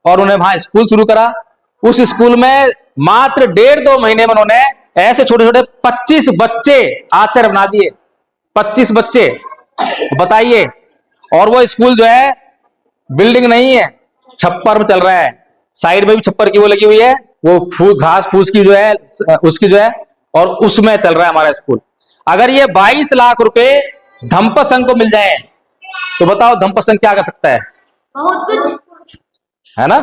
और उन्हें वहां स्कूल शुरू करा। उस स्कूल में मात्र 1.5-2 महीने में उन्होंने ऐसे छोटे छोटे 25 बच्चे आचार्य बना दिए। 25 बच्चे, बताइए। और वो स्कूल जो है बिल्डिंग नहीं है, छप्पर में चल रहा है। साइड में भी छप्पर की वो लगी हुई है, वो घास फूस की जो है उसकी जो है, और उसमें चल रहा है हमारा स्कूल। अगर ये 22 लाख रुपए धम्प संघ को मिल जाए तो बताओ धम्प संघ क्या कर सकता है? बहुत कुछ, है ना।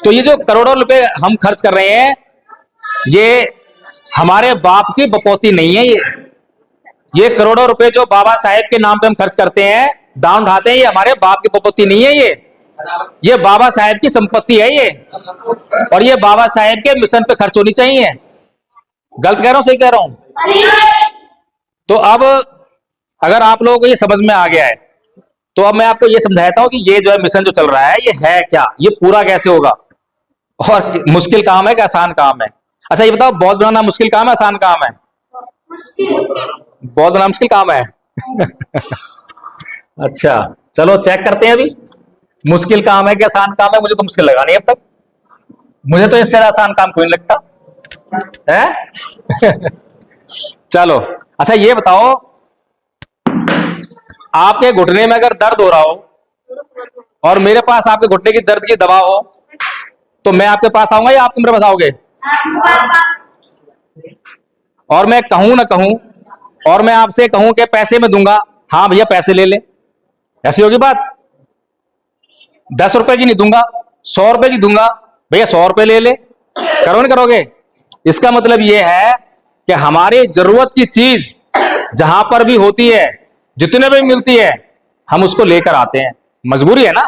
तो ये जो करोड़ों रुपए हम खर्च कर रहे हैं, ये हमारे बाप की बपौती नहीं है। ये करोड़ों रुपए जो बाबा साहेब के नाम पे हम खर्च करते हैं, दान उठाते हैं, ये हमारे बाप की बपौती नहीं है। ये बाबा साहेब की संपत्ति है ये, और ये बाबा साहेब के मिशन पे खर्च होनी चाहिए। गलत कह रहा हूं, सही कह रहा हूं? तो अब अगर आप लोगों को ये समझ में आ गया है, तो अब मैं आपको ये समझाता हूं कि ये जो है मिशन जो चल रहा है ये है क्या, ये पूरा कैसे होगा, और मुश्किल काम है कि आसान काम है। अच्छा ये बताओ, बौद्ध बनाना मुश्किल काम है, आसान काम है? बौद्ध बनाना मुश्किल काम है। अच्छा चलो चेक करते हैं अभी, मुश्किल काम है कि आसान काम है। मुझे तो मुश्किल लगा नहीं अब तक, मुझे तो इससे आसान काम कोई नहीं लगता है। चलो अच्छा ये बताओ, आपके घुटने में अगर दर्द हो रहा हो और मेरे पास आपके घुटने की दर्द की दवा हो, तो मैं आपके पास आऊंगा या आप मेरे पास आओगे? और मैं कहूं ना कहूं, और मैं आपसे कहूं कि पैसे में दूंगा, हाँ भैया पैसे ले ले, ऐसी होगी बात? 10 रुपए की नहीं दूंगा, 100 रुपए की दूंगा, भैया 100 रुपए ले ले, करो नहीं करोगे? इसका मतलब यह है कि हमारी जरूरत की चीज जहां पर भी होती है, जितने भी मिलती है, हम उसको लेकर आते हैं। मजबूरी है ना,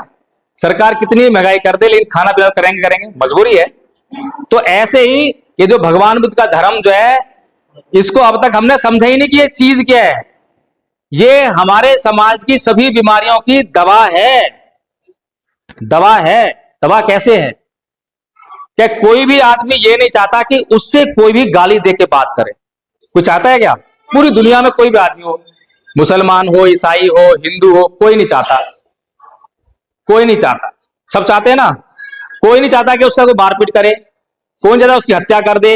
सरकार कितनी महंगाई कर दे लेकिन खाना पीना करेंगे, मजबूरी है। तो ऐसे ही ये जो भगवान बुद्ध का धर्म जो है, इसको अब तक हमने समझा ही नहीं कि ये चीज क्या है। ये हमारे समाज की सभी बीमारियों की दवा है। दवा है। दवा कैसे है? क्या कोई भी आदमी ये नहीं चाहता कि उससे कोई भी गाली दे के बात करे? कोई चाहता है क्या? पूरी दुनिया में कोई भी आदमी हो, मुसलमान हो, ईसाई हो, हिंदू हो, कोई नहीं चाहता। कोई नहीं चाहता, सब चाहते हैं ना। कोई नहीं चाहता कि उसका कोई मारपीट करे, कोई नहीं चाहता उसकी हत्या कर दे,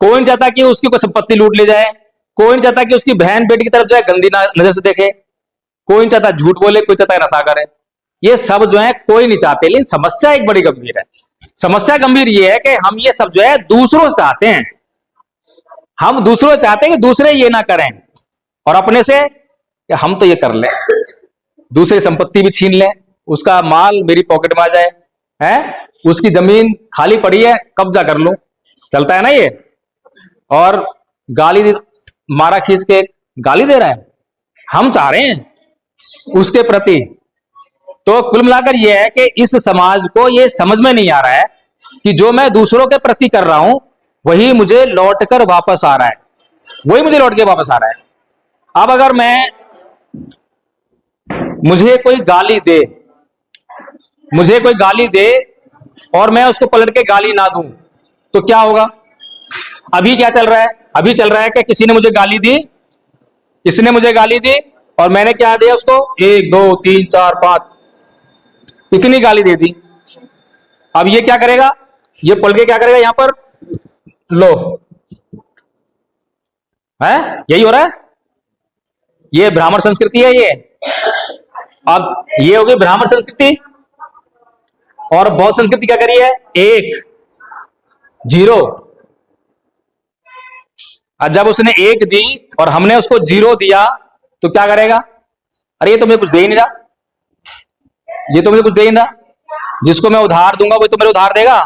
कोई नहीं चाहता कि उसकी कोई संपत्ति लूट ले जाए, कोई नहीं चाहता कि उसकी बहन बेटी की तरफ जो है गंदी नजर से देखे, कोई नहीं चाहता झूठ बोले, कोई चाहता है नशा करे। ये सब जो है कोई नहीं चाहते, लेकिन समस्या एक बड़ी गंभीर है। समस्या गंभीर ये है कि हम ये सब जो है दूसरों से चाहते हैं। हम दूसरों से चाहते हैं कि दूसरे ये ना करें, और अपने से कि हम तो ये कर लें, दूसरी संपत्ति भी छीन लें, उसका माल मेरी पॉकेट में आ जाए, है उसकी जमीन खाली पड़ी है कब्जा कर लूं, चलता है ना ये। और गाली मारा खींच के गाली दे रहा है, हम चाह रहे हैं उसके प्रति। तो कुल मिलाकर यह है कि इस समाज को यह समझ में नहीं आ रहा है कि जो मैं दूसरों के प्रति कर रहा हूं वही मुझे लौट कर वापस आ रहा है, वही मुझे लौट के वापस आ रहा है। अब अगर मुझे कोई गाली दे, मुझे कोई गाली दे और मैं उसको पलट के गाली ना दूं तो क्या होगा? अभी क्या चल रहा है? अभी चल रहा है कि किसी ने मुझे गाली दी, इसने मुझे गाली दी और मैंने क्या दिया उसको? 1 2 3 4 5 इतनी गाली दे दी। अब ये क्या करेगा? ये पलट के क्या करेगा? यहां पर लो, है यही हो रहा है। ये ब्राह्मण संस्कृति है ये। अब ये होगी ब्राह्मण संस्कृति, और बौद्ध संस्कृति क्या करी है? 1 0। जब उसने 1 दी और हमने उसको 0 दिया तो क्या करेगा? अरे ये तो मुझे कुछ दे ही नहीं रहा, ये तो मुझे कुछ दे ही नहीं रहा। जिसको मैं उधार दूंगा वो तो मेरे उधार देगा,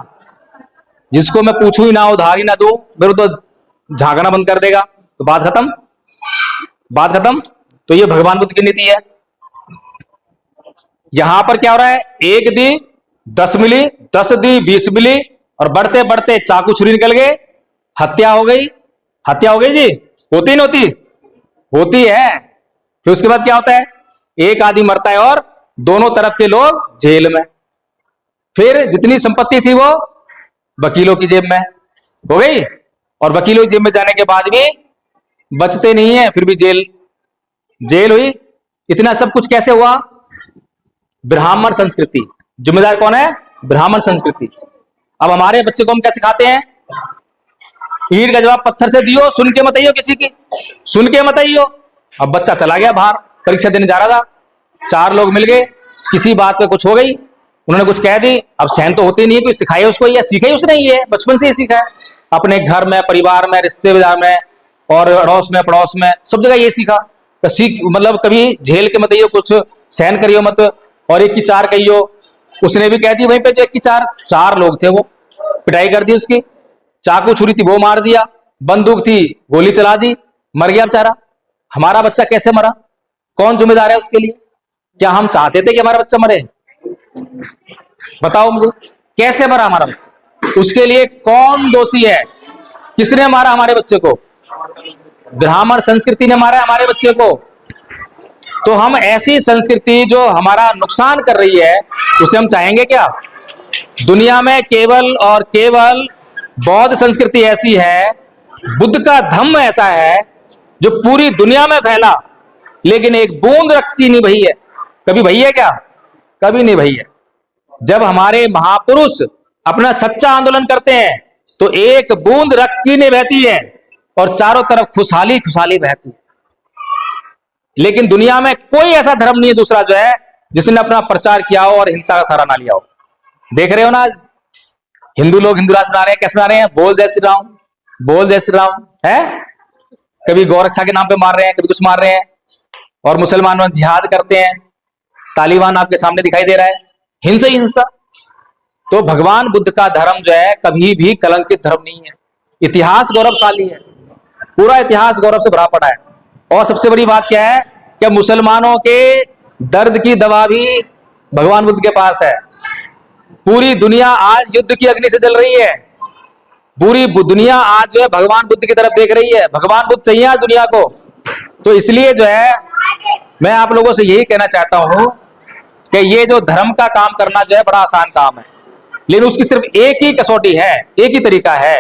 जिसको मैं पूछूं ही ना, उधार ही ना दूं, मेरे तो झांकना बंद कर देगा। तो बात खत्म, बात खत्म। तो ये भगवान बुद्ध की नीति है। यहां पर क्या हो रहा है? 1 दी 10 मिली, 10 दी 20 मिली, और बढ़ते बढ़ते चाकू छुरी निकल गए, हत्या हो गई। हत्या हो गई जी, होती नहीं होती? होती है। फिर उसके बाद क्या होता है? एक आदमी मरता है और दोनों तरफ के लोग जेल में। फिर जितनी संपत्ति थी वो वकीलों की जेब में हो गई, और वकीलों की जेब में जाने के बाद भी बचते नहीं है, फिर भी जेल जेल हुई। इतना सब कुछ कैसे हुआ? ब्राह्मण संस्कृति। जिम्मेदार कौन है? ब्राह्मण संस्कृति। अब हमारे बच्चे को हम क्या सिखाते हैं? ईंट का जवाब पत्थर से दियो, सुन के मत आइयो, किसी की सुन के मत आइयो। अब बच्चा चला गया बाहर, परीक्षा देने जा रहा था, 4 लोग मिल गए, किसी बात पे कुछ हो गई, उन्होंने कुछ कह दी। अब सहन तो होती नहीं है, कोई सिखाए उसको या सीखे उसने? ये बचपन से ही सीखा है, अपने घर में, परिवार में, रिश्तेदार में और अड़ोस में, पड़ोस में, सब जगह ये सीखा। तो सीख मतलब कभी झेल के मत आइयो, कुछ सहन करियो मत, और 1 की 4 कहियो। उसने भी कह दी वहीं पे, जो 1 की 4 लोग थे, वो पिटाई कर दी उसकी, चाकू छुरी थी वो मार दिया, बंदूक थी गोली चला दी, मर गया बेचारा। हमारा बच्चा कैसे मरा? कौन जिम्मेदार है उसके लिए? क्या हम चाहते थे कि हमारा बच्चा मरे? बताओ मुझे, कैसे मरा हमारा बच्चा? उसके लिए कौन दोषी है? किसने मारा हमारे बच्चे को? ब्राह्मण संस्कृति ने मारा हमारे बच्चे को। तो हम ऐसी संस्कृति जो हमारा नुकसान कर रही है, उसे हम चाहेंगे क्या? दुनिया में केवल और केवल बौद्ध संस्कृति ऐसी है, बुद्ध का धम्म ऐसा है जो पूरी दुनिया में फैला, लेकिन एक बूंद रक्त की नहीं बही है। कभी बही है क्या? कभी नहीं बही है। जब हमारे महापुरुष अपना सच्चा आंदोलन करते हैं तो एक बूंद रक्त की नहीं बहती है और चारों तरफ खुशहाली खुशहाली बहती है। लेकिन दुनिया में कोई ऐसा धर्म नहीं है दूसरा जो है जिसने अपना प्रचार किया हो और हिंसा का सहारा ना लिया हो। देख रहे हो ना, आज हिंदू लोग हिंदू राष्ट्र बना रहे हैं। कैसे बना रहे हैं? बोल जय श्री राम, बोल जय श्री राम है। कभी गौरक्षा के नाम पे मार रहे हैं, कभी कुछ मार रहे हैं, और मुसलमान जिहाद करते हैं। तालिबान आपके सामने दिखाई दे रहा है, हिंसा ही हिंसा। तो भगवान बुद्ध का धर्म जो है कभी भी कलंकित धर्म नहीं है, इतिहास गौरवशाली है, पूरा इतिहास गौरव से भरा पड़ा है। और सबसे बड़ी बात क्या है कि मुसलमानों के दर्द की दवा भी भगवान बुद्ध के पास है। पूरी दुनिया आज युद्ध की अग्नि से जल रही है, पूरी दुनिया आज जो है भगवान बुद्ध की तरफ देख रही है। भगवान बुद्ध चाहिए आज दुनिया को। तो इसलिए जो है मैं आप लोगों से यही कहना चाहता हूं कि ये जो धर्म का काम करना जो है बड़ा आसान काम है, लेकिन उसकी सिर्फ एक ही कसौटी है, एक ही तरीका है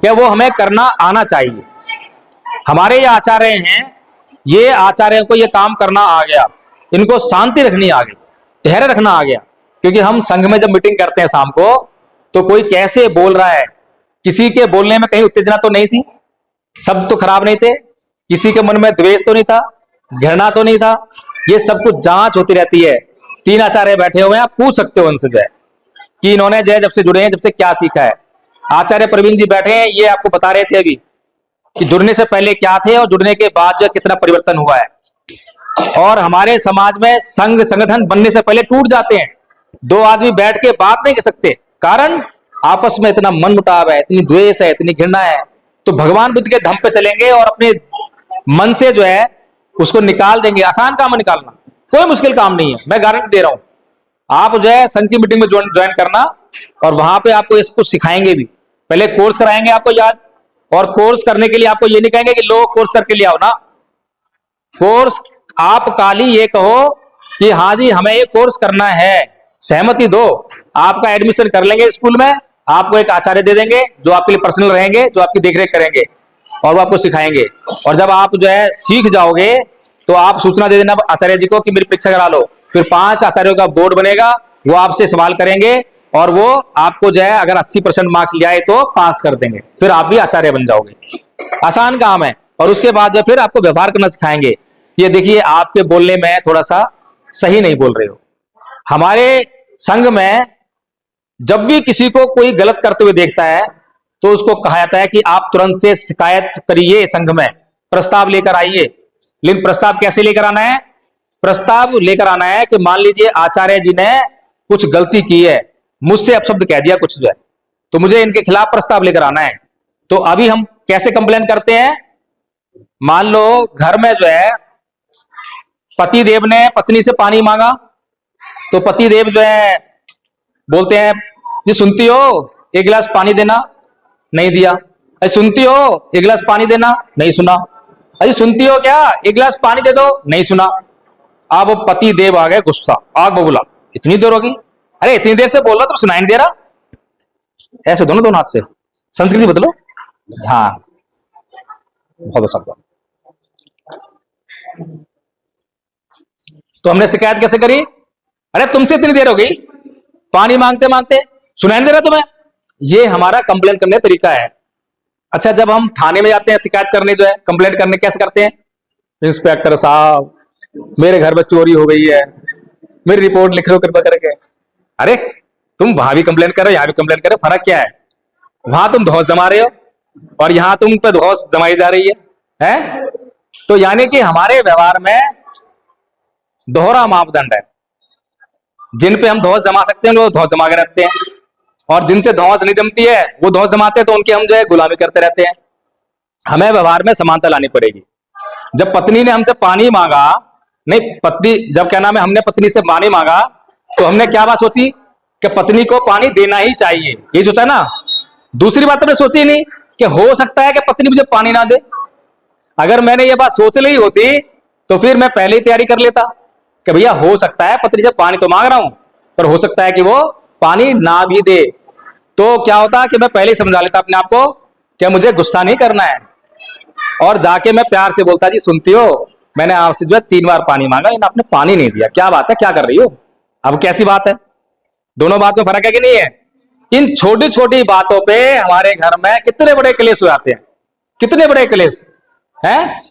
कि वो हमें करना आना चाहिए। हमारे ये आचार्य हैं, ये आचार्यों को ये काम करना आ गया, इनको शांति रखनी आ गई, धैर्य रखना आ गया। क्योंकि हम संघ में जब मीटिंग करते हैं शाम को, तो कोई कैसे बोल रहा है, किसी के बोलने में कहीं उत्तेजना तो नहीं थी, शब्द तो खराब नहीं थे, किसी के मन में द्वेष तो नहीं था, घृणा तो नहीं था, ये सब कुछ जांच होती रहती है। 3 आचार्य बैठे हुए हैं, आप पूछ सकते हो उनसे जो है कि इन्होंने जो है जब से जुड़े हैं, जब से क्या सीखा है। आचार्य प्रवीण जी बैठे हैं, ये आपको बता रहे थे अभी कि जुड़ने से पहले क्या थे और जुड़ने के बाद जो कितना परिवर्तन हुआ है। और हमारे समाज में संघ संगठन बनने से पहले टूट जाते हैं, 2 आदमी बैठ के बात नहीं कर सकते, कारण आपस में इतना मन मुटाव है, इतनी द्वेष है, इतनी घृणा है। तो भगवान बुद्ध के धम पे चलेंगे और अपने मन से जो है उसको निकाल देंगे। आसान काम है निकालना, कोई मुश्किल काम नहीं है, मैं गारंटी दे रहा हूं। आप जो है संघ की मीटिंग में ज्वाइन करना, और वहां पे आपको इसको सिखाएंगे भी। पहले कोर्स कराएंगे आपको याद, और कोर्स करने के लिए आपको ये नहीं कहेंगे कि लो कोर्स करके ले आओ ना। कोर्स आप काली ये कहो कि हाँ जी हमें ये कोर्स करना है, सहमति दो, आपका एडमिशन कर लेंगे स्कूल में, आपको एक आचार्य दे देंगे जो आपके लिए पर्सनल रहेंगे, जो आपकी देखरेख करेंगे और वो आपको सिखाएंगे। और जब आप जो है सीख जाओगे तो आप सूचना दे देना आचार्य जी को कि मेरी परीक्षा करा लो। फिर 5 आचार्यों का बोर्ड बनेगा, वो आपसे सवाल करेंगे और वो आपको जो है अगर 80% मार्क्स ले आए तो पास कर देंगे, फिर आप भी आचार्य बन जाओगे। आसान काम है। और उसके बाद जो फिर आपको व्यवहार करना सिखाएंगे। ये देखिए आपके बोलने में थोड़ा सा सही नहीं बोल रहे हो। हमारे संघ में जब भी किसी को कोई गलत करते हुए देखता है तो उसको कहा जाता है कि आप तुरंत से शिकायत करिए, संघ में प्रस्ताव लेकर आइए। लेकिन प्रस्ताव कैसे लेकर आना है? प्रस्ताव लेकर आना है कि मान लीजिए आचार्य जी ने कुछ गलती की है, मुझसे अपशब्द कह दिया कुछ जो है, तो मुझे इनके खिलाफ प्रस्ताव लेकर आना है। तो अभी हम कैसे कंप्लेन करते हैं? मान लो घर में जो है पति देव ने पत्नी से पानी मांगा, तो पति देव जो है बोलते हैं जी सुनती हो 1 गिलास पानी देना, नहीं दिया। अरे सुनती हो 1 गिलास पानी देना, नहीं सुना। अरे सुनती हो क्या 1 गिलास पानी दे दो, नहीं सुना। अब पति देव आ गए गुस्सा, आग बबूला, इतनी देर होगी, अरे इतनी देर से बोल रहा तुम सुनाई नहीं दे रहा। ऐसे दोनों हाथ से, संस्कृति बदलो। हाँ बहुत अच्छा। तो हमने शिकायत कैसे करी? अरे तुमसे इतनी देर हो गई, पानी मांगते मांगते सुनाई नहीं दे रहा तुम्हें? ये हमारा कंप्लेंट करने का तरीका है। अच्छा, जब हम थाने में जाते हैं शिकायत करने, जो है कंप्लेंट करने, कैसे करते हैं? इंस्पेक्टर साहब, मेरे घर में चोरी हो गई है, मेरी रिपोर्ट लिख लो कृपया करके। अरे तुम वहां भी कंप्लेंट करो, यहां भी कंप्लेंट करो, फर्क क्या है? वहां तुम धौंस जमा रहे हो और यहां तुम पे धौंस जमाई जा रही है? तो यानी कि हमारे व्यवहार में दोहरा मापदंड है। जिन पे हम धौंस जमा सकते हैं वो धौंस जमा के रखते हैं, और जिनसे धौंस नहीं जमती है वो धौंस जमाते हैं, तो उनकी हम जो है गुलामी करते रहते हैं। हमें व्यवहार में समानता लानी पड़ेगी। जब पत्नी ने हमसे पानी मांगा, नहीं पत्नी, जब क्या नाम है, हमने पत्नी से पानी मांगा, तो हमने क्या बात सोची कि पत्नी को पानी देना ही चाहिए, ये सोचा ना। दूसरी बात हमने सोची नहीं कि हो सकता है कि पत्नी मुझे पानी ना दे। अगर मैंने ये बात सोच ली होती तो फिर मैं पहले ही तैयारी कर लेता कि भैया हो सकता है पत्नी से पानी तो मांग रहा हूं, पर हो सकता है कि वो पानी ना भी दे। तो क्या होता कि मैं पहले ही समझा लेता अपने आप को कि मुझे गुस्सा नहीं करना है, और जाके मैं प्यार से बोलता, जी सुनती हो, मैंने आपसे जो है 3 बार पानी मांगा, लेकिन आपने पानी नहीं दिया, क्या बात है, क्या कर रही हो? अब कैसी बात है? दोनों बात में फर्क है कि नहीं है? इन छोटी छोटी बातों पे हमारे घर में कितने बड़े क्लेश हो जाते हैं, कितने बड़े क्लेश हैं।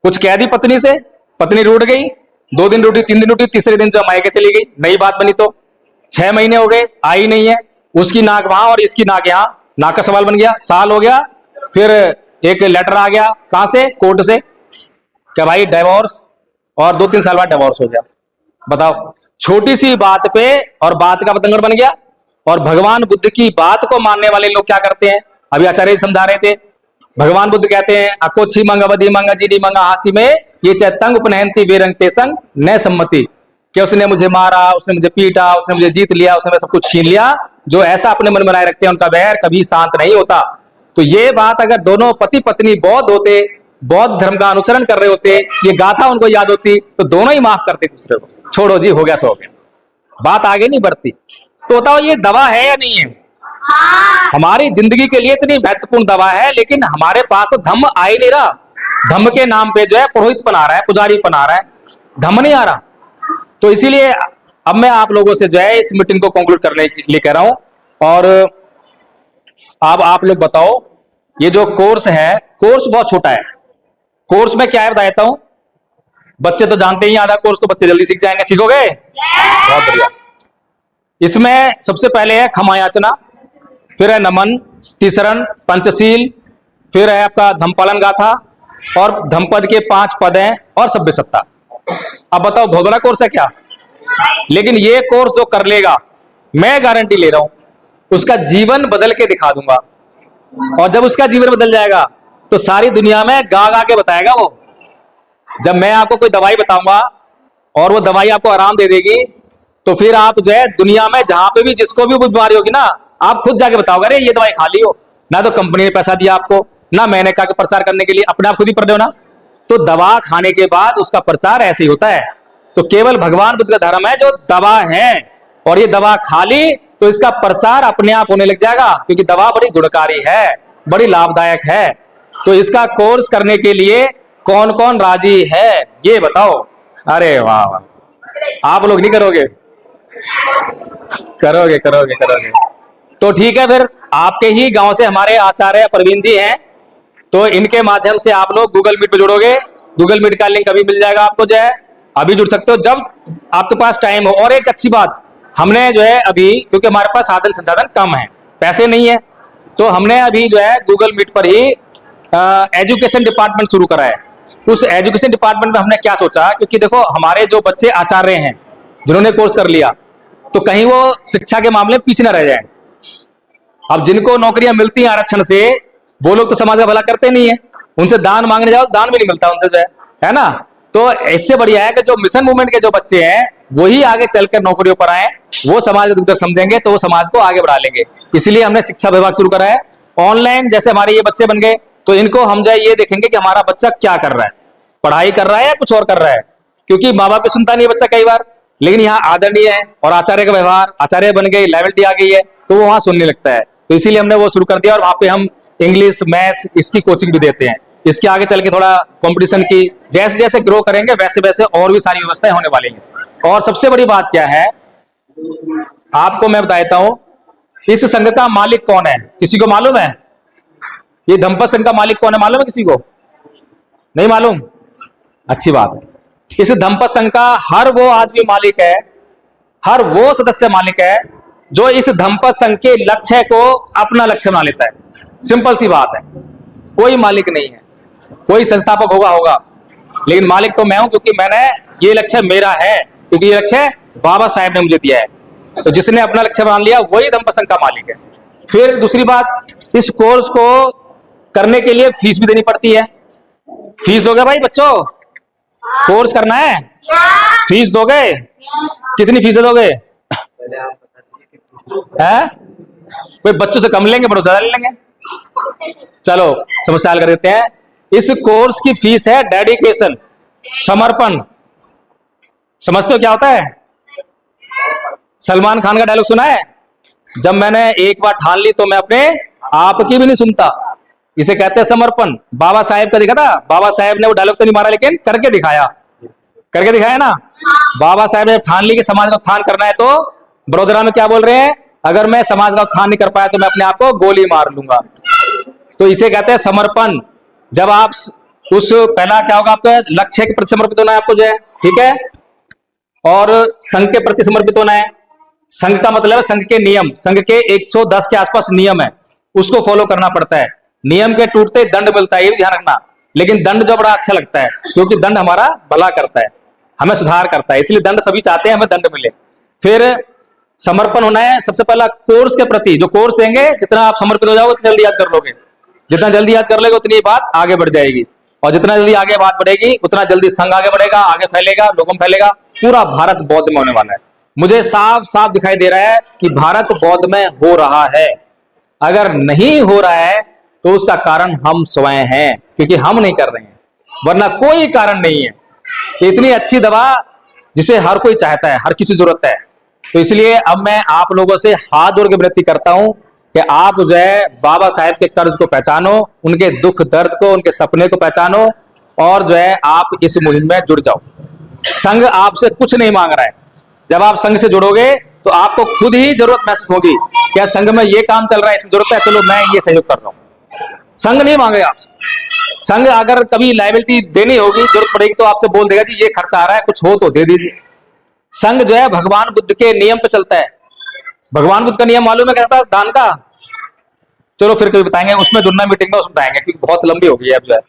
कुछ कह दी पत्नी से, पत्नी रूठ गई, 2 दिन रूठी, 3 दिन रूठी, तीसरे दिन जो मायके चली गई, नई बात बनी तो 6 महीने हो गए, आई नहीं है, उसकी नाक वहां और इसकी नाक यहां, नाक का सवाल बन गया, साल हो गया, फिर एक लेटर आ गया, कहां से? कोर्ट से, क्या भाई डिवोर्स, और 2-3 साल बाद डिवोर्स हो गया। बताओ, छोटी सी बात पे और बात का बतंगड़ बन गया। और भगवान बुद्ध की बात को मानने वाले लोग क्या करते हैं? अभी आचार्य समझा रहे थे, भगवान बुद्ध कहते हैं, अकोच्छी मंगा बदी मंगा जीडी मंगा हासी में ये चैतंग उपनयंती वीरंग तेसंग न सम्मति, कि उसने मुझे मारा, उसने मुझे पीटा, उसने मुझे जीत लिया, उसने सब कुछ छीन लिया, जो ऐसा अपने मन बनाए रखते हैं उनका वैर कभी शांत नहीं होता। तो ये बात अगर दोनों पति पत्नी बौद्ध होते, बौद्ध धर्म का अनुसरण कर रहे होते, ये गाथा उनको याद होती, तो दोनों ही माफ करते दूसरे को, छोड़ो जी हो गया सो हो गया, बात आगे नहीं बढ़ती। तो बताओ ये दवा है या नहीं है? हमारी जिंदगी के लिए इतनी महत्वपूर्ण दवा है, लेकिन हमारे पास तो धम्म आ ही नहीं रहा। धम्म के नाम पे जो है पुरोहित बना रहा है, पुजारी बना रहा है, धम्म नहीं आ रहा। तो इसीलिए अब मैं आप लोगों से जो है इस मीटिंग को कंक्लूड करने के लिए कह रहा हूं। और अब आप लोग बताओ, ये जो कोर्स है, कोर्स बहुत छोटा है। कोर्स में क्या है बता देता हूं। बच्चे तो जानते ही, आधा कोर्स तो बच्चे जल्दी सीख जाएंगे, सीखोगे? बहुत बढ़िया। इसमें सबसे पहले है क्षमा याचना, फिर है नमन, तीसरन, पंचशील, फिर है आपका धम्मपालन गाथा, और धम्मपद के 5 पद हैं, और सभ्य सत्ता। अब बताओ बहुत बड़ा कोर्स है क्या? लेकिन ये कोर्स जो कर लेगा, मैं गारंटी ले रहा हूं, उसका जीवन बदल के दिखा दूंगा। और जब उसका जीवन बदल जाएगा तो सारी दुनिया में गा गा के बताएगा वो। जब मैं आपको कोई दवाई बताऊंगा और वो दवाई आपको आराम दे देगी, तो फिर आप जो है दुनिया में जहां पे भी जिसको भी बीमारी होगी ना, आप खुद जाके बताओगे, अरे ये दवाई खा ली हो ना, तो कंपनी ने पैसा दिया आपको ना, मैंने कहा कि प्रचार करने के लिए, अपने आप खुद ही पढ़ दो ना। तो दवा खाने के बाद उसका प्रचार ऐसे ही होता है। तो केवल भगवान बुद्ध का धर्म है जो दवा है, और ये दवा खा ली तो इसका प्रचार अपने आप होने लग जाएगा, क्योंकि दवा बड़ी गुणकारी है, बड़ी लाभदायक है। तो इसका कोर्स करने के लिए कौन कौन राजी है ये बताओ। अरे वाह वाह, आप लोग नहीं करोगे? करोगे करोगे करोगे। तो ठीक है, फिर आपके ही गांव से हमारे आचार्य प्रवीण जी हैं, तो इनके माध्यम से आप लोग गूगल मीट पे जुड़ोगे। गूगल मीट का लिंक अभी मिल जाएगा आपको, जो है अभी जुड़ सकते हो जब आपके पास टाइम हो। और एक अच्छी बात, हमने जो है अभी, क्योंकि हमारे पास साधन संसाधन कम है, पैसे नहीं है, तो हमने अभी जो है गूगल मीट पर ही एजुकेशन डिपार्टमेंट शुरू करा है। उस एजुकेशन डिपार्टमेंट में हमने क्या सोचा, क्योंकि देखो हमारे जो बच्चे आचार्य हैं जिन्होंने कोर्स कर लिया, तो कहीं वो शिक्षा के मामले में पीछे ना रह जाए। अब जिनको नौकरियां मिलती हैं आरक्षण से, वो लोग तो समाज का भला करते नहीं है, उनसे दान मांगने जाओ दान भी नहीं मिलता उनसे, जो है ना। तो इससे बढ़िया है कि जो मिशन मूवमेंट के जो बच्चे हैं वही आगे चलकर नौकरियों पर आए, वो समाज को दुख समझेंगे तो वो समाज को आगे बढ़ा लेंगे। इसलिए हमने शिक्षा विभाग शुरू करा है। ऑनलाइन जैसे हमारे ये बच्चे बन गए, तो इनको हम जो ये देखेंगे कि हमारा बच्चा क्या कर रहा है, पढ़ाई कर रहा है या कुछ और कर रहा है, क्योंकि माँ बाप की सुनता नहीं है बच्चा कई बार। लेकिन यहाँ आदरणीय है और आचार्य का व्यवहार, आचार्य बन गई, लेवलिटी आ गई है, तो वो वहां सुनने लगता है। तो इसीलिए हमने वो शुरू कर दिया, और वहां पे हम इंग्लिश, मैथ्स इसकी कोचिंग भी देते हैं। इसके आगे चल के थोड़ा कंपटीशन की जैसे जैसे ग्रो करेंगे वैसे वैसे और भी सारी व्यवस्थाएं होने वाली हैं। और सबसे बड़ी बात क्या है, आपको मैं बताता हूं, इस संघ का मालिक कौन है, किसी को मालूम है? ये धम्पत संघ का मालिक कौन है, मालूम है किसी को? नहीं मालूम? अच्छी बात है। इस धम्पत संघ का हर वो आदमी मालिक है, हर वो सदस्य मालिक है जो इस धम्पत संघ के लक्ष्य को अपना लक्ष्य बना लेता है। सिंपल सी बात है, कोई मालिक नहीं है। कोई संस्थापक होगा, लेकिन मालिक तो मैं हूं, क्योंकि मैंने ये लक्ष्य मेरा है, क्योंकि ये लक्ष्य बाबा साहेब ने मुझे दिया है। तो जिसने अपना लक्ष्य बना लिया वही धम्पत संघ का मालिक है। फिर दूसरी बात, इस कोर्स को करने के लिए फीस भी देनी पड़ती है। फीस दोगे भाई बच्चों? कोर्स करना है, फीस दोगे? कितनी फीस दोगे? है कोई बच्चों से कम लेंगे, बड़ों से ज्यादा ले लेंगे? चलो समस्या हल कर देते हैं। इस कोर्स की फीस है डेडिकेशन, समर्पण। समझते हो क्या होता है? सलमान खान का डायलॉग सुना है, जब मैंने एक बार ठान ली तो मैं अपने आप की भी नहीं सुनता। इसे कहते हैं समर्पण। बाबा साहेब का देखा था, बाबा साहेब ने वो डायलॉग तो नहीं मारा, लेकिन करके दिखाया। करके दिखाया ना। बाबा साहेब ने ठान ली कि समाज का उत्थान करना है, तो बड़ोदरा में क्या बोल रहे हैं, अगर मैं समाज का उत्थान नहीं कर पाया तो मैं अपने आप को गोली मार लूंगा। तो इसे कहते हैं समर्पण। जब आप उस पहला क्या होगा, आपका लक्ष्य के प्रति समर्पित होना है आपको, जो है ठीक है, और संघ के प्रति समर्पित होना है। संघ का मतलब है संघ के नियम, संघ के 110 के आसपास नियम है, उसको फॉलो करना पड़ता है। नियम के टूटते दंड मिलता है, ये भी ध्यान रखना। लेकिन दंड जो बड़ा अच्छा लगता है, क्योंकि दंड हमारा भला करता है, हमें सुधार करता है, इसलिए दंड सभी चाहते हैं हमें दंड मिले। फिर समर्पण होना है सबसे पहला कोर्स के प्रति। जो कोर्स देंगे, जितना आप समर्पित हो जाओगे उतना जल्दी याद कर लोगे, जितना जल्दी याद कर लेगा उतनी बात आगे बढ़ जाएगी, और जितना जल्दी आगे बात बढ़ेगी उतना जल्दी संघ आगे बढ़ेगा, आगे फैलेगा, लोगों में फैलेगा, पूरा भारत बौद्ध में होने वाला है। मुझे साफ साफ दिखाई दे रहा है कि भारत बौद्ध में हो रहा है। अगर नहीं हो रहा है तो उसका कारण हम स्वयं हैं, क्योंकि हम नहीं कर रहे हैं, वरना कोई कारण नहीं है। इतनी अच्छी दवा जिसे हर कोई चाहता है, हर किसी जरूरत है। तो इसलिए अब मैं आप लोगों से हाथ जोड़ के विनती करता हूं कि आप जो है बाबा साहेब के कर्ज को पहचानो, उनके दुख दर्द को, उनके सपने को पहचानो, और जो है आप इस मुहिम में जुड़ जाओ। संघ आपसे कुछ नहीं मांग रहा है। जब आप संघ से जुड़ोगे तो आपको खुद ही जरूरत महसूस होगी, क्या संघ में ये काम चल रहा है, इसमें जरूरत है, चलो मैं ये सहयोग कर रहा हूं। संघ नहीं मांगेगा आपसे। संघ अगर कभी लायबिलिटी देनी होगी, जरूरत पड़ेगी, तो आपसे बोल देगा जी ये खर्चा आ रहा है, कुछ हो तो दे दीजिए। संघ जो है भगवान बुद्ध के नियम पे चलता है। भगवान बुद्ध का नियम मालूम है क्या था दान का? चलो फिर कभी बताएंगे, उसमें दुनिया मीटिंग में उसमें बताएंगे, क्योंकि बहुत लंबी हो गई है अब जो है।